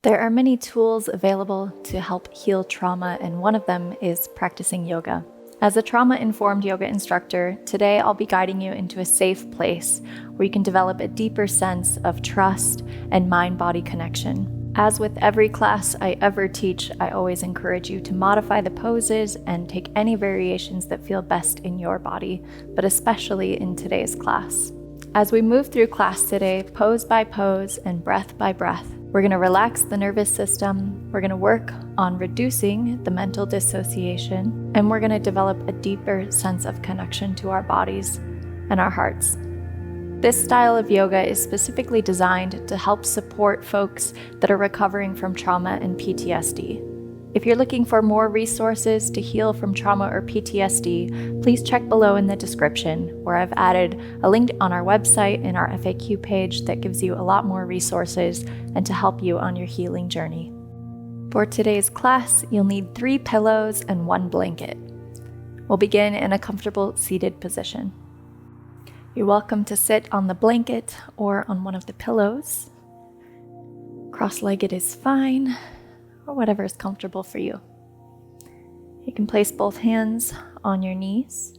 There are many tools available to help heal trauma, and one of them is practicing yoga. As a trauma-informed yoga instructor, today I'll be guiding you into a safe place where you can develop a deeper sense of trust and mind-body connection. As with every class I ever teach, I always encourage you to modify the poses and take any variations that feel best in your body, but especially in today's class. As we move through class today, pose by pose and breath by breath, we're going to relax the nervous system, we're going to work on reducing the mental dissociation, and we're going to develop a deeper sense of connection to our bodies and our hearts. This style of yoga is specifically designed to help support folks that are recovering from trauma and PTSD. If you're looking for more resources to heal from trauma or PTSD, please check below in the description, where I've added a link on our website and our FAQ page that gives you a lot more resources and to help you on your healing journey. For today's class, you'll need 3 pillows and 1 blanket. We'll begin in a comfortable seated position. You're welcome to sit on the blanket or on one of the pillows. Cross-legged is fine, or whatever is comfortable for you. You can place both hands on your knees.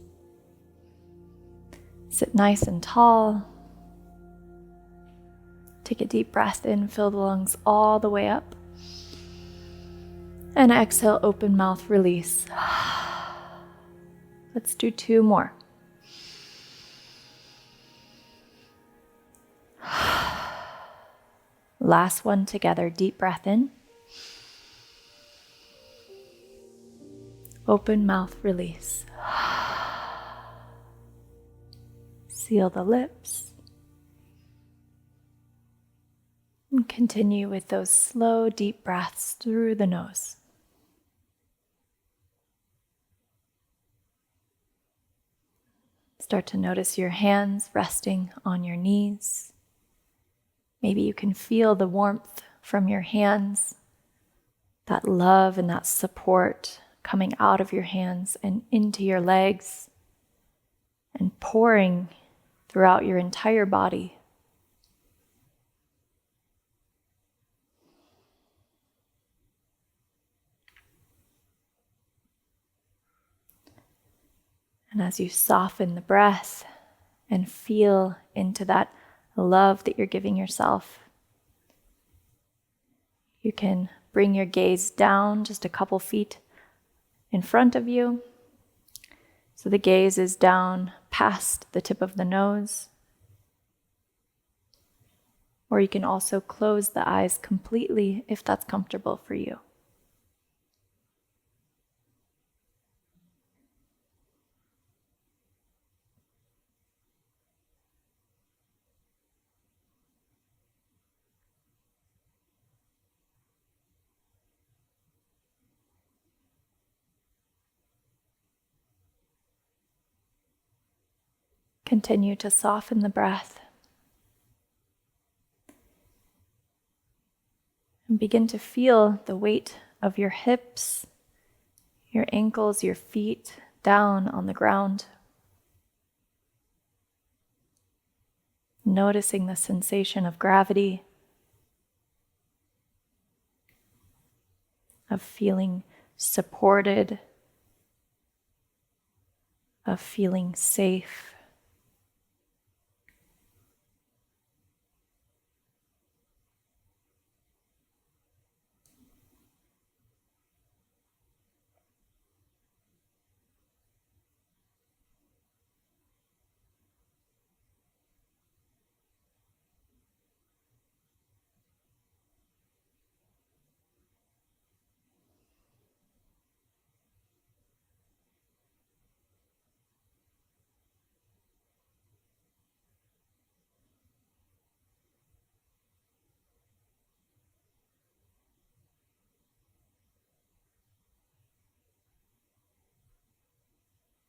Sit nice and tall. Take a deep breath in, fill the lungs all the way up. And exhale, open mouth, release. Let's do 2 more. Last one together, deep breath in. Open mouth, release. Seal the lips. And continue with those slow, deep breaths through the nose. Start to notice your hands resting on your knees. Maybe you can feel the warmth from your hands, that love and that support coming out of your hands and into your legs and pouring throughout your entire body. And as you soften the breath and feel into that love that you're giving yourself, you can bring your gaze down just a couple feet in front of you. So the gaze is down past the tip of the nose. Or you can also close the eyes completely if that's comfortable for you. Continue to soften the breath and begin to feel the weight of your hips, your ankles, your feet down on the ground. Noticing the sensation of gravity, of feeling supported, of feeling safe.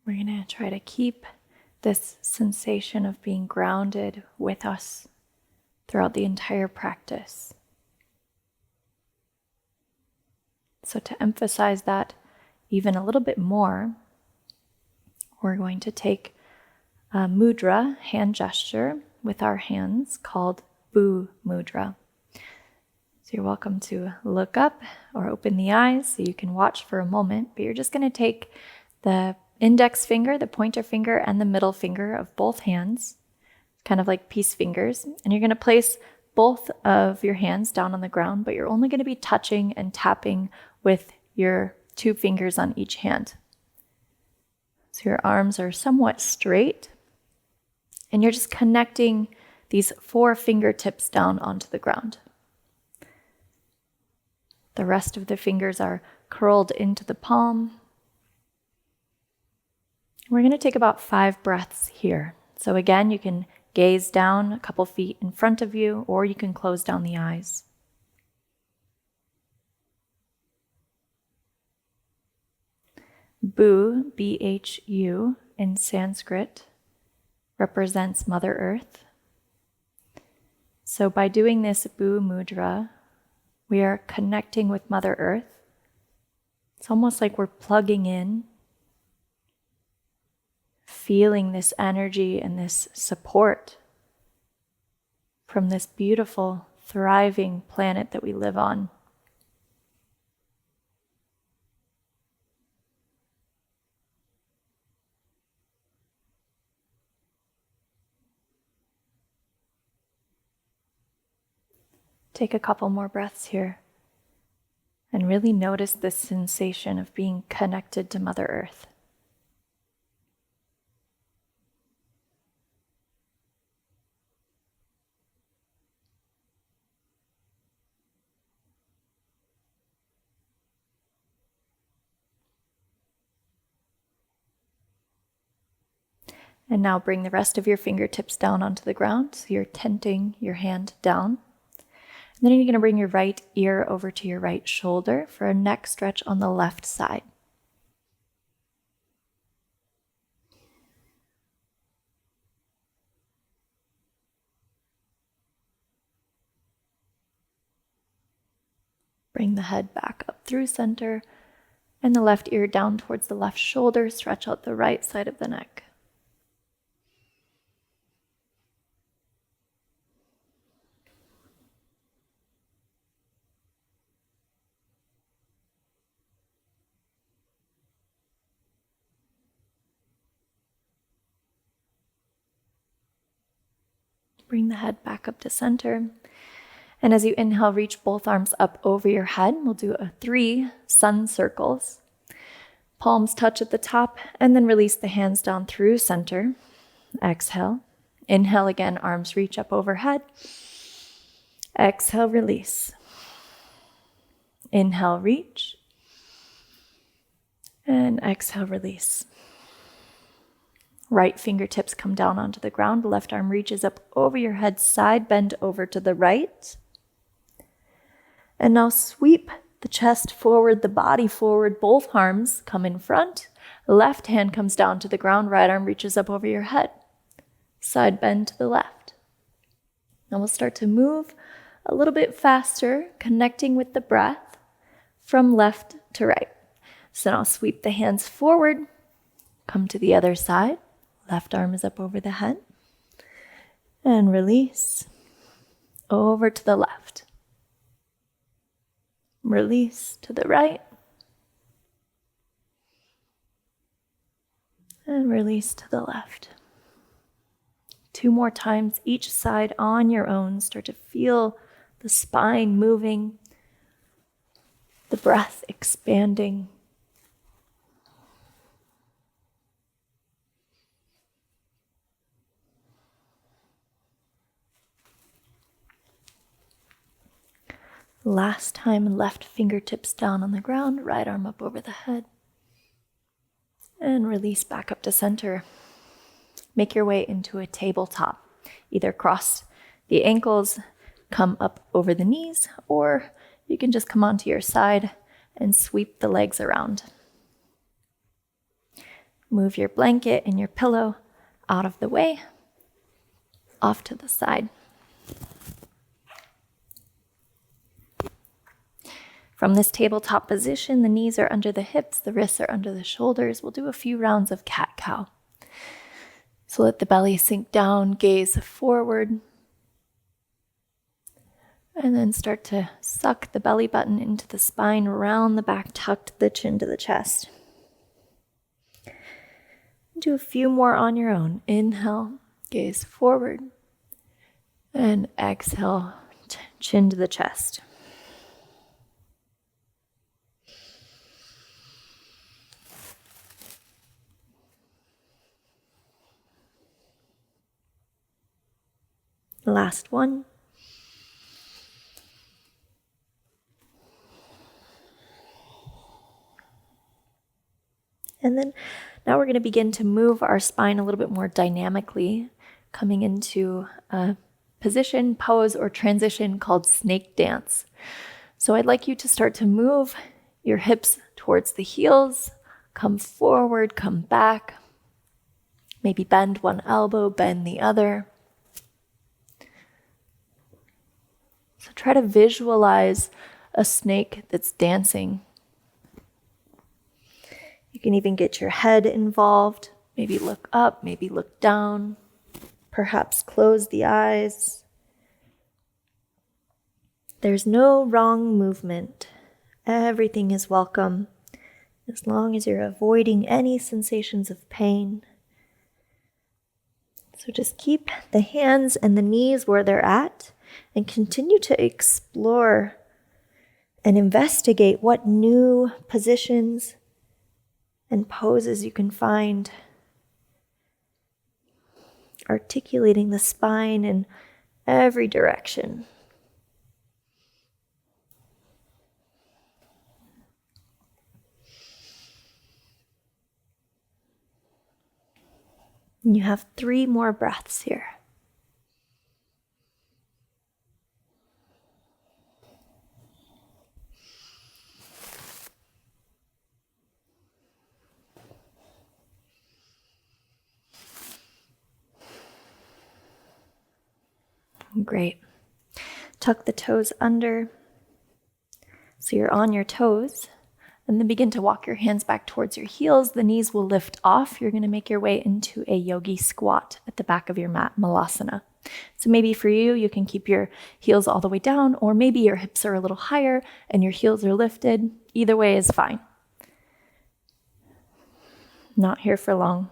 We're going to try to keep this sensation of being grounded with us throughout the entire practice. So to emphasize that even a little bit more, we're going to take a mudra, hand gesture, with our hands called Bu Mudra. So you're welcome to look up or open the eyes so you can watch for a moment, but you're just going to take the index finger, the pointer finger, and the middle finger of both hands, kind of like peace fingers, and you're going to place both of your hands down on the ground, but you're only going to be touching and tapping with your 2 fingers on each hand. So your arms are somewhat straight, and you're just connecting these 4 fingertips down onto the ground. The rest of the fingers are curled into the palm. We're going to take about 5 breaths here. So again, you can gaze down a couple feet in front of you, or you can close down the eyes. Bu, B-H-U, in Sanskrit, represents Mother Earth. So by doing this Bu mudra, we are connecting with Mother Earth. It's almost like we're plugging in, feeling this energy and this support from this beautiful, thriving planet that we live on. Take a couple more breaths here and really notice this sensation of being connected to Mother Earth. And now bring the rest of your fingertips down onto the ground, so you're tenting your hand down. And then you're going to bring your right ear over to your right shoulder for a neck stretch on the left side. Bring the head back up through center and the left ear down towards the left shoulder. Stretch out the right side of the neck. Bring the head back up to center. And as you inhale, reach both arms up over your head. We'll do 3 sun circles. Palms touch at the top, and then release the hands down through center. Exhale. Inhale again, arms reach up overhead. Exhale, release. Inhale, reach. And exhale, release. Right fingertips come down onto the ground. Left arm reaches up over your head, side bend over to the right. And now sweep the chest forward, the body forward. Both arms come in front. Left hand comes down to the ground. Right arm reaches up over your head. Side bend to the left. Now we'll start to move a little bit faster, connecting with the breath from left to right. So now sweep the hands forward. Come to the other side. Left arm is up over the head. And release. Over to the left. Release to the right. And release to the left. 2 more times each side on your own. Start to feel the spine moving, the breath expanding. Last time, left fingertips down on the ground, right arm up over the head. And release back up to center. Make your way into a tabletop. Either cross the ankles, come up over the knees, or you can just come onto your side and sweep the legs around. Move your blanket and your pillow out of the way, off to the side. From this tabletop position, the knees are under the hips, the wrists are under the shoulders. We'll do a few rounds of cat-cow. So let the belly sink down, gaze forward. And then start to suck the belly button into the spine, round the back, tuck the chin to the chest. Do a few more on your own. Inhale, gaze forward. And exhale, chin to the chest. Last one. And then now we're going to begin to move our spine a little bit more dynamically, coming into a position, pose, or transition called snake dance. So I'd like you to start to move your hips towards the heels, come forward, come back, maybe bend one elbow, bend the other. So try to visualize a snake that's dancing. You can even get your head involved, maybe look up, maybe look down, perhaps close the eyes. There's no wrong movement. Everything is welcome, as long as you're avoiding any sensations of pain. So just keep the hands and the knees where they're at and continue to explore and investigate what new positions and poses you can find, articulating the spine in every direction. And you have 3 more breaths here. Great. Tuck the toes under so you're on your toes, and then begin to walk your hands back towards your heels. The knees will lift off. You're going to make your way into a yogi squat at the back of your mat, malasana. So maybe for you, you can keep your heels all the way down, or maybe your hips are a little higher and your heels are lifted. Either way is fine. Not here for long.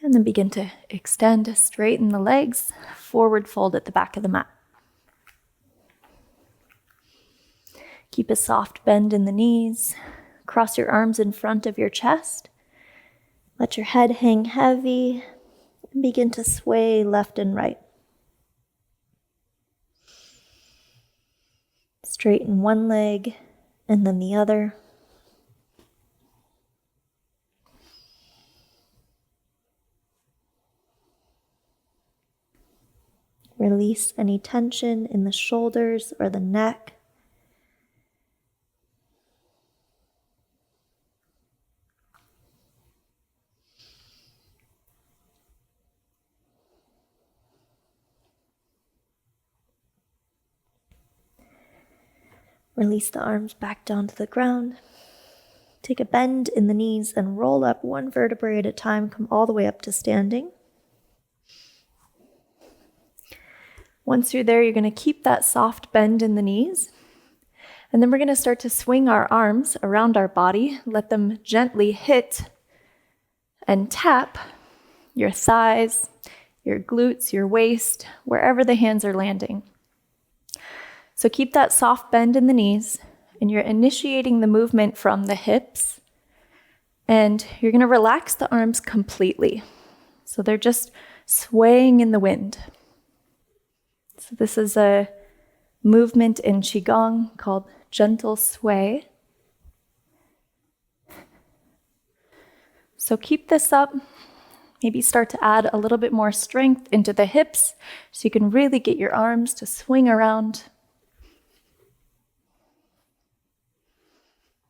And then begin to extend, straighten the legs, forward fold at the back of the mat. Keep a soft bend in the knees. Cross your arms in front of your chest. Let your head hang heavy and begin to sway left and right. Straighten one leg and then the other. Release any tension in the shoulders or the neck. Release the arms back down to the ground. Take a bend in the knees and roll up one vertebrae at a time. Come all the way up to standing. Once you're there, you're going to keep that soft bend in the knees. And then we're going to start to swing our arms around our body. Let them gently hit and tap your thighs, your glutes, your waist, wherever the hands are landing. So keep that soft bend in the knees, and you're initiating the movement from the hips. And you're going to relax the arms completely. So they're just swaying in the wind. So this is a movement in Qigong called gentle sway. So keep this up. Maybe start to add a little bit more strength into the hips so you can really get your arms to swing around.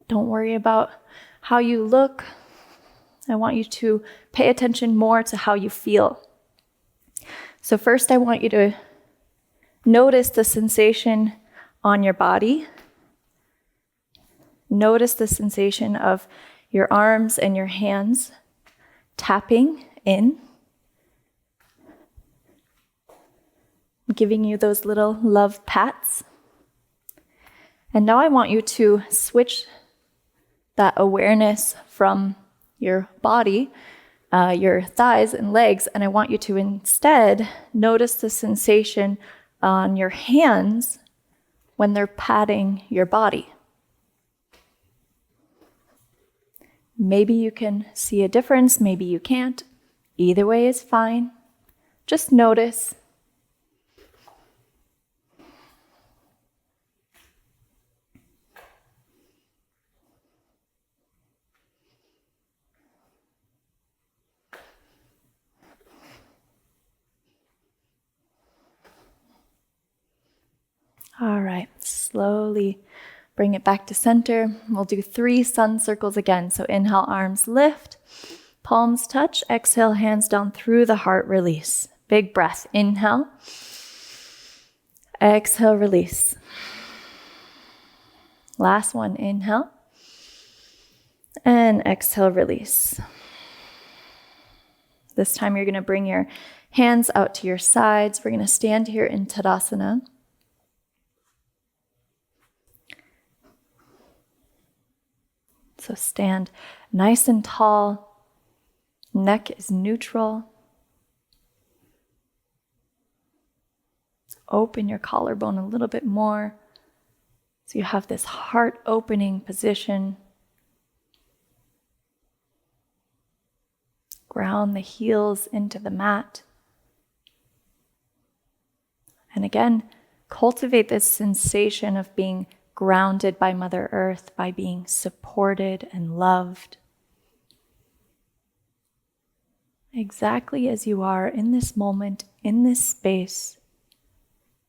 Don't worry about how you look. I want you to pay attention more to how you feel. So first I want you to notice the sensation on your body. Notice the sensation of your arms and your hands tapping in. giving you those little love pats. And now I want you to switch that awareness from your body, your thighs and legs, and I want you to instead notice the sensation on your hands when they're patting your body. Maybe you can see a difference, maybe you can't. Either way is fine. Just notice. All right, slowly bring it back to center. We'll do 3 sun circles again. So inhale, arms lift, palms touch. Exhale, hands down through the heart, release. Big breath. Inhale. Exhale, release. Last one, inhale. And exhale, release. This time you're going to bring your hands out to your sides. We're going to stand here in Tadasana. So stand nice and tall, neck is neutral. Open your collarbone a little bit more so you have this heart opening position. Ground the heels into the mat. And again, cultivate this sensation of being grounded by Mother Earth, by being supported and loved. Exactly as you are in this moment, in this space.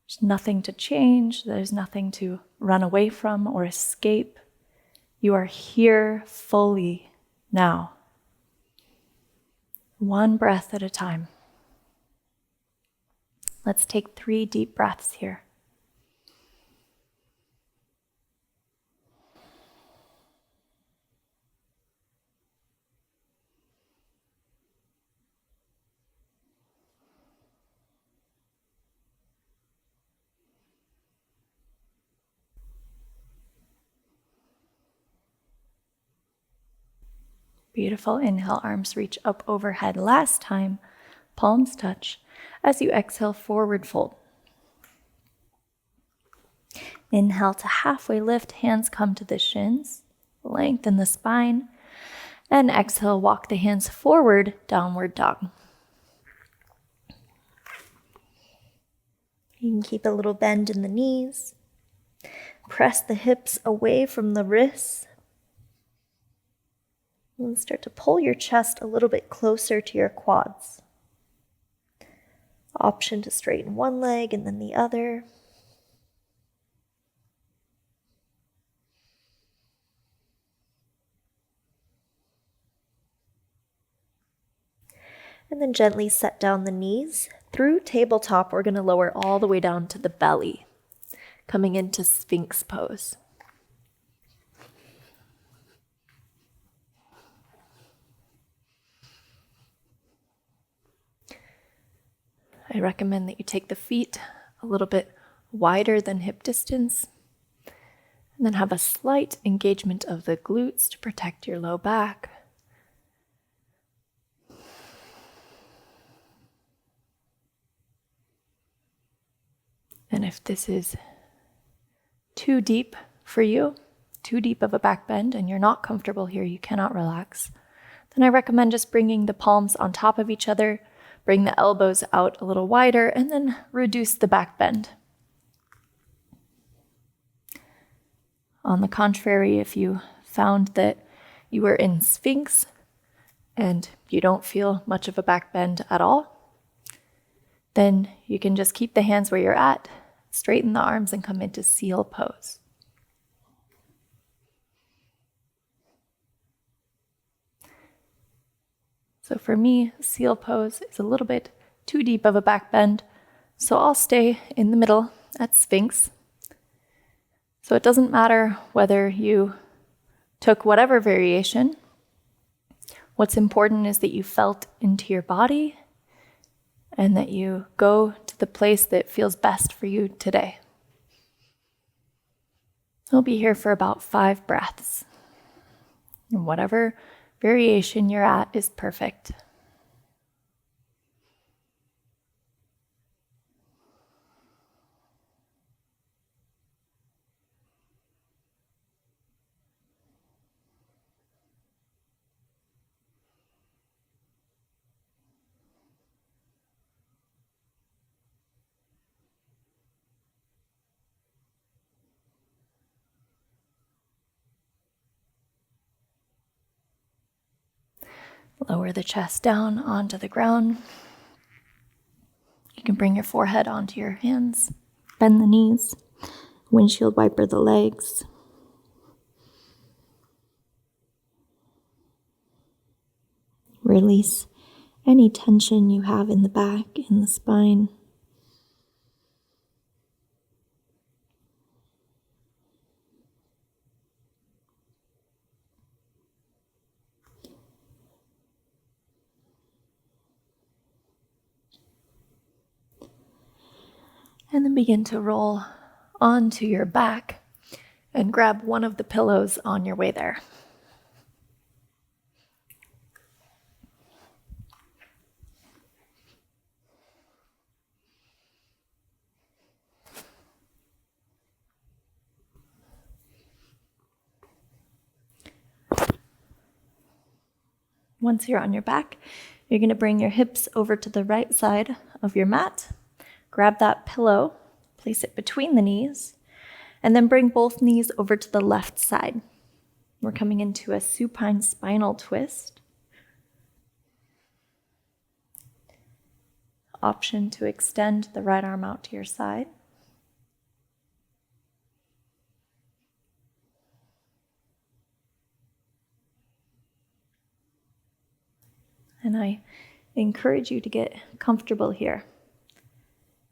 There's nothing to change, there's nothing to run away from or escape. You are here fully now. One breath at a time. Let's take 3 deep breaths here. Beautiful. Inhale, arms reach up overhead. Last time, palms touch. As you exhale, forward fold. Inhale to halfway lift, hands come to the shins. Lengthen the spine. And exhale, walk the hands forward, downward dog. You can keep a little bend in the knees. Press the hips away from the wrists. And start to pull your chest a little bit closer to your quads. Option to straighten one leg and then the other. And then gently set down the knees. Through tabletop, we're going to lower all the way down to the belly, coming into Sphinx pose. I recommend that you take the feet a little bit wider than hip distance, and then have a slight engagement of the glutes to protect your low back. And if this is too deep for you, too deep of a back bend, and you're not comfortable here, you cannot relax, then I recommend just bringing the palms on top of each other. Bring the elbows out a little wider and then reduce the back bend. On the contrary, if you found that you were in Sphinx and you don't feel much of a back bend at all, then you can just keep the hands where you're at, straighten the arms and come into seal pose. So for me, seal pose is a little bit too deep of a back bend, so I'll stay in the middle at Sphinx. So it doesn't matter whether you took whatever variation. What's important is that you felt into your body and that you go to the place that feels best for you today. We'll be here for about 5 breaths. And whatever variation you're at is perfect. Lower the chest down onto the ground. You can bring your forehead onto your hands. Bend the knees. Windshield wiper the legs. Release any tension you have in the back, in the spine. And then begin to roll onto your back and grab one of the pillows on your way there. Once you're on your back, you're going to bring your hips over to the right side of your mat. Grab that pillow, place it between the knees, and then bring both knees over to the left side. We're coming into a supine spinal twist. Option to extend the right arm out to your side. And I encourage you to get comfortable here.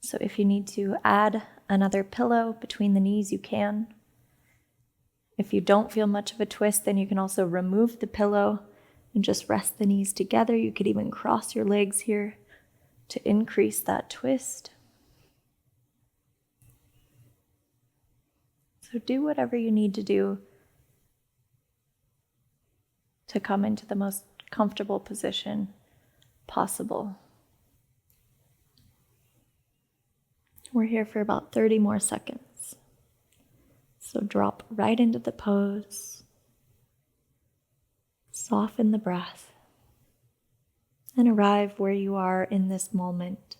So if you need to add another pillow between the knees, you can. If you don't feel much of a twist, then you can also remove the pillow and just rest the knees together. You could even cross your legs here to increase that twist. So do whatever you need to do to come into the most comfortable position possible. We're here for about 30 more seconds. So drop right into the pose. Soften the breath. And arrive where you are in this moment.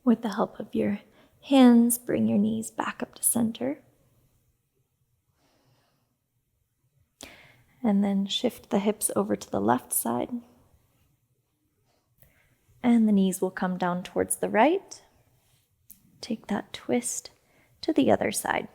With the help of your hands, bring your knees back up to center. And then shift the hips over to the left side. And the knees will come down towards the right. Take that twist to the other side.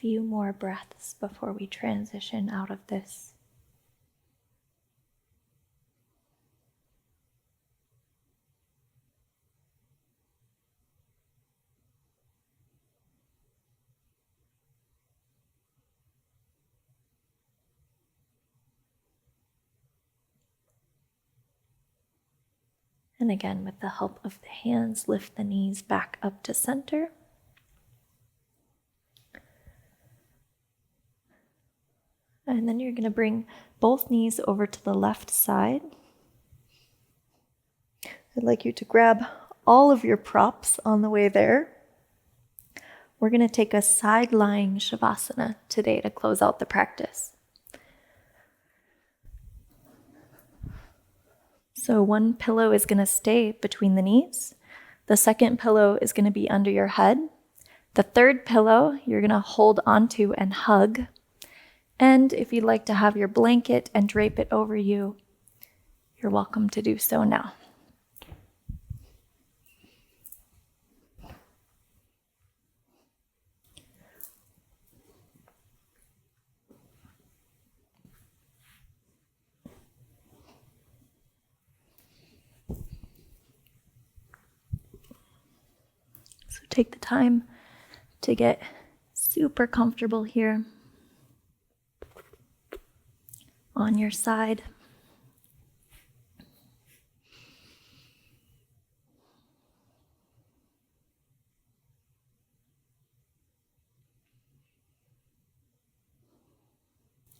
few more breaths before we transition out of this. And again, with the help of the hands, lift the knees back up to center. And then you're going to bring both knees over to the left side. I'd like you to grab all of your props on the way there. We're going to take a side lying Shavasana today to close out the practice. So one pillow is going to stay between the knees. The second pillow is going to be under your head. The third pillow you're going to hold onto and hug. And if you'd like to have your blanket and drape it over you, you're welcome to do so now. So take the time to get super comfortable here on your side.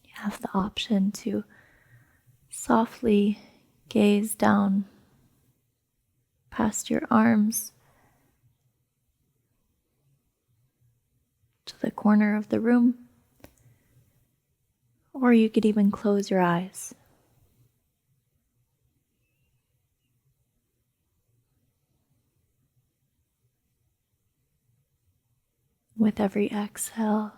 You have the option to softly gaze down past your arms to the corner of the room, or you could even close your eyes. With every exhale,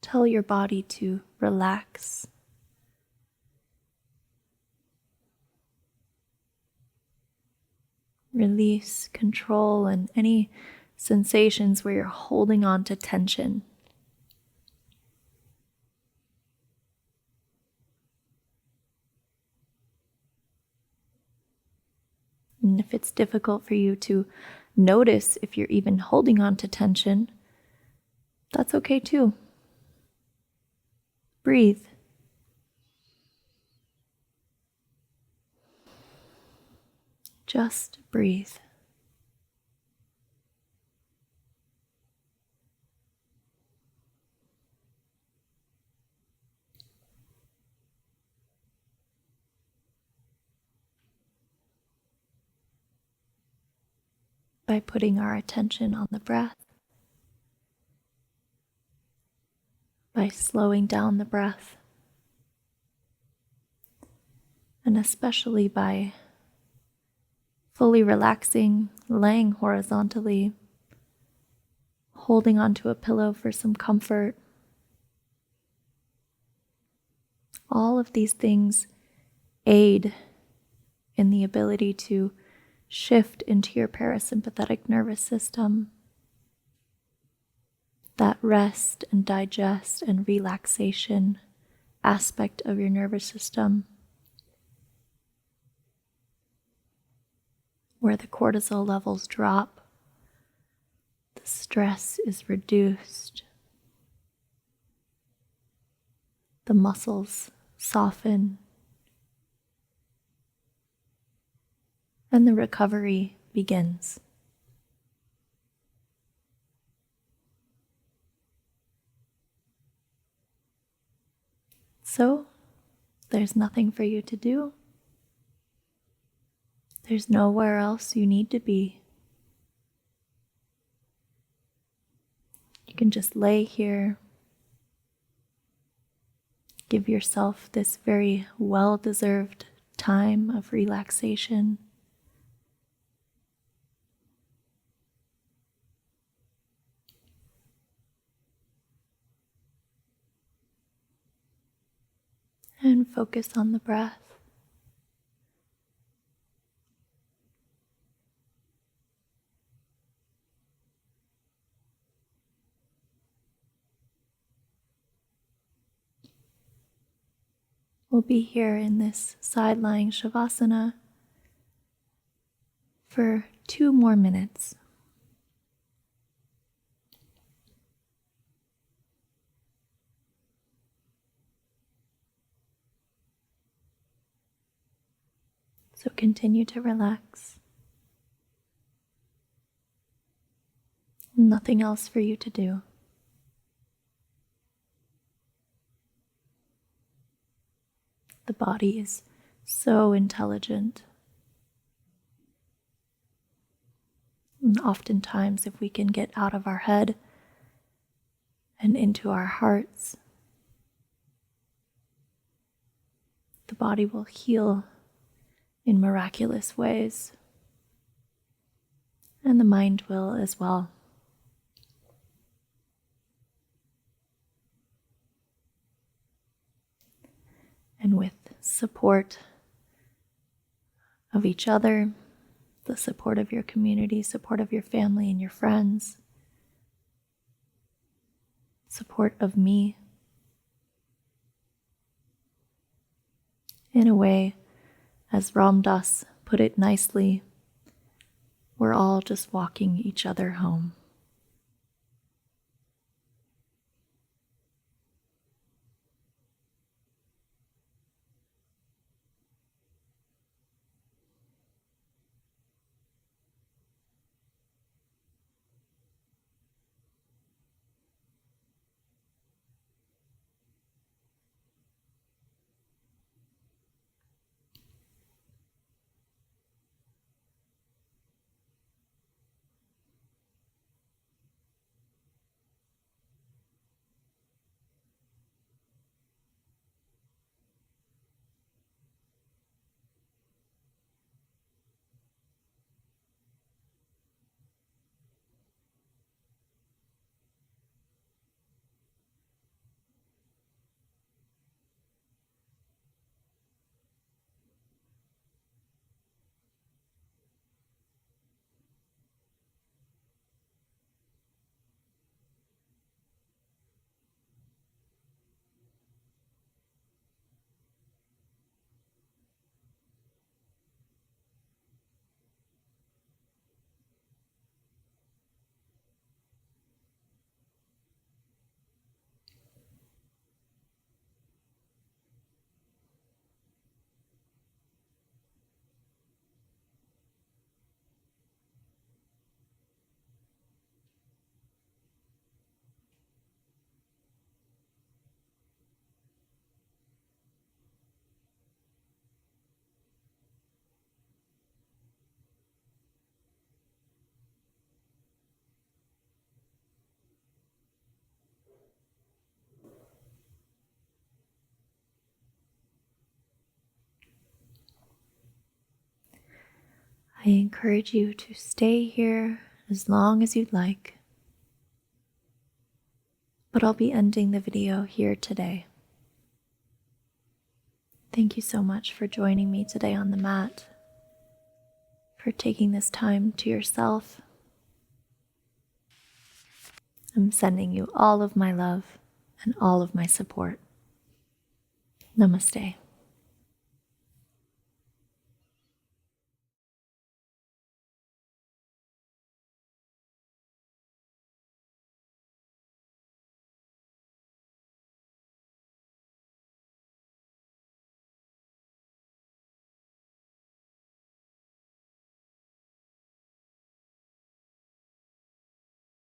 tell your body to relax. Release control and any sensations where you're holding on to tension. And if it's difficult for you to notice if you're even holding on to tension, that's okay too. Breathe. Just breathe. By putting our attention on the breath, by slowing down the breath, and especially by fully relaxing, laying horizontally, holding onto a pillow for some comfort. All of these things aid in the ability to shift into your parasympathetic nervous system, that rest and digest and relaxation aspect of your nervous system, where the cortisol levels drop, the stress is reduced, the muscles soften, and the recovery begins. So, there's nothing for you to do. There's nowhere else you need to be. You can just lay here. Give yourself this very well-deserved time of relaxation. And focus on the breath. We'll be here in this side lying Shavasana for 2 more minutes. So continue to relax. Nothing else for you to do. The body is so intelligent. And oftentimes, if we can get out of our head and into our hearts, the body will heal in miraculous ways. And the mind will as well. And with support of each other, the support of your community, support of your family and your friends, support of me, in a way, as Ram Dass put it nicely, we're all just walking each other home. I encourage you to stay here as long as you'd like, but I'll be ending the video here today. Thank you so much for joining me today on the mat, for taking this time to yourself. I'm sending you all of my love and all of my support. Namaste.